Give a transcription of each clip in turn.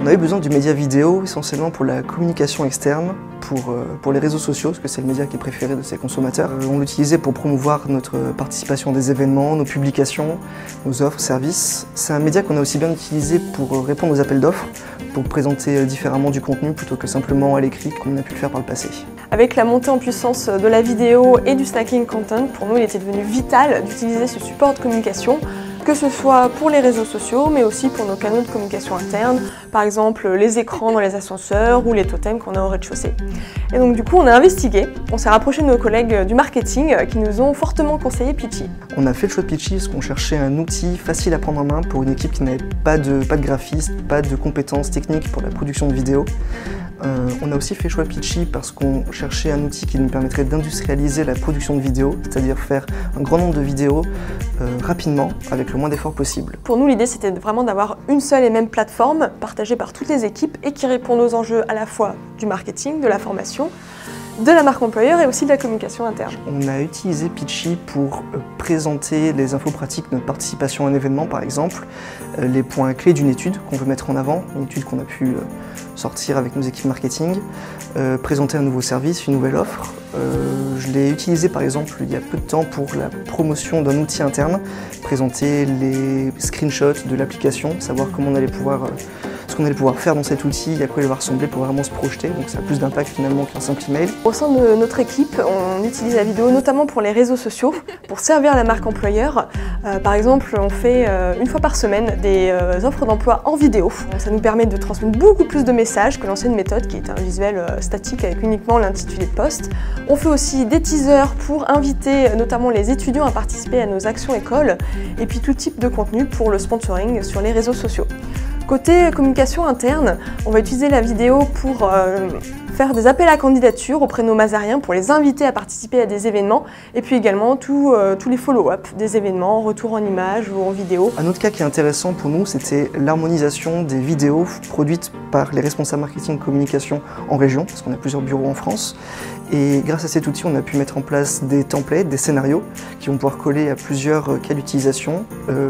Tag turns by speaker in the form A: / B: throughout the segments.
A: On a eu besoin du média vidéo essentiellement pour la communication externe, pour les réseaux sociaux, parce que c'est le média qui est préféré de ses consommateurs. On l'utilisait pour promouvoir notre participation à des événements, nos publications, nos offres, services. C'est un média qu'on a aussi bien utilisé pour répondre aux appels d'offres, pour présenter différemment du contenu plutôt que simplement à l'écrit comme on a pu le faire par le passé.
B: Avec la montée en puissance de la vidéo et du snacking content, pour nous il était devenu vital d'utiliser ce support de communication, que ce soit pour les réseaux sociaux, mais aussi pour nos canaux de communication interne, par exemple les écrans dans les ascenseurs ou les totems qu'on a au rez-de-chaussée. Et donc du coup on a investigué, on s'est rapproché de nos collègues du marketing qui nous ont fortement conseillé Pitchy.
A: On a fait le choix de Pitchy parce qu'on cherchait un outil facile à prendre en main pour une équipe qui n'avait pas de graphiste, pas de compétences techniques pour la production de vidéos. On a aussi fait le choix de Pitchy parce qu'on cherchait un outil qui nous permettrait d'industrialiser la production de vidéos, c'est-à-dire faire un grand nombre de vidéos rapidement, avec le moins d'efforts possible.
B: Pour nous, l'idée c'était vraiment d'avoir une seule et même plateforme partagée par toutes les équipes et qui réponde aux enjeux à la fois du marketing, de la formation, de la marque employeur et aussi de la communication interne.
A: On a utilisé Pitchy pour présenter les infos pratiques de notre participation à un événement par exemple, les points clés d'une étude qu'on veut mettre en avant, une étude qu'on a pu sortir avec nos équipes marketing, présenter un nouveau service, une nouvelle offre. Je l'ai utilisé par exemple il y a peu de temps pour la promotion d'un outil interne, présenter les screenshots de l'application, savoir comment on allait pouvoir ce qu'on allait pouvoir faire dans cet outil, à quoi il va ressembler pour vraiment se projeter, donc ça a plus d'impact finalement qu'un simple email.
B: Au sein de notre équipe, on utilise la vidéo notamment pour les réseaux sociaux, pour servir la marque employeur. Par exemple, on fait une fois par semaine des offres d'emploi en vidéo. Ça nous permet de transmettre beaucoup plus de messages que l'ancienne méthode qui est un visuel statique avec uniquement l'intitulé de poste. On fait aussi des teasers pour inviter notamment les étudiants à participer à nos actions écoles et puis tout type de contenu pour le sponsoring sur les réseaux sociaux. Côté communication interne, on va utiliser la vidéo pour faire des appels à candidature auprès de nos mazariens pour les inviter à participer à des événements et puis également tous les follow-up des événements, en retour en images ou en vidéo.
A: Un autre cas qui est intéressant pour nous, c'était l'harmonisation des vidéos produites par les responsables marketing communication en région, parce qu'on a plusieurs bureaux en France. Et grâce à cet outil, on a pu mettre en place des templates, des scénarios qui vont pouvoir coller à plusieurs cas d'utilisation,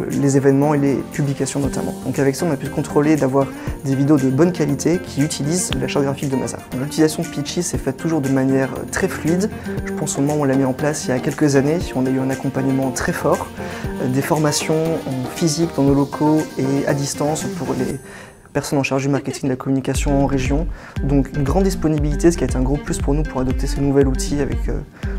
A: les événements et les publications notamment. Donc avec ça, on a pu contrôler d'avoir des vidéos de bonne qualité qui utilisent la charte graphique de Mazars. L'utilisation de Pitchy s'est faite toujours de manière très fluide. Je pense au moment où on l'a mis en place il y a quelques années, on a eu un accompagnement très fort, des formations en physique dans nos locaux et à distance pour les personnes en charge du marketing, de la communication en région. Donc une grande disponibilité, ce qui a été un gros plus pour nous pour adopter ce nouvel outil avec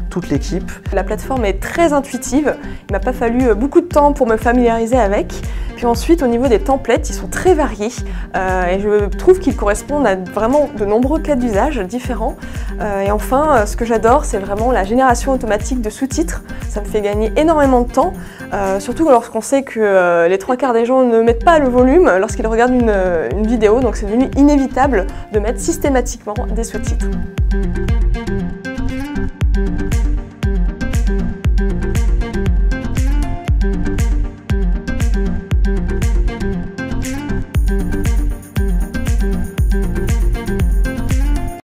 A: toute l'équipe.
B: La plateforme est très intuitive, il m'a pas fallu beaucoup de temps pour me familiariser avec. Puis ensuite, au niveau des templates, ils sont très variés et je trouve qu'ils correspondent à vraiment de nombreux cas d'usage différents. Et enfin, ce que j'adore, c'est vraiment la génération automatique de sous-titres. Ça me fait gagner énormément de temps, surtout lorsqu'on sait que les 3/4 des gens ne mettent pas le volume lorsqu'ils regardent une vidéo, donc c'est devenu inévitable de mettre systématiquement des sous-titres.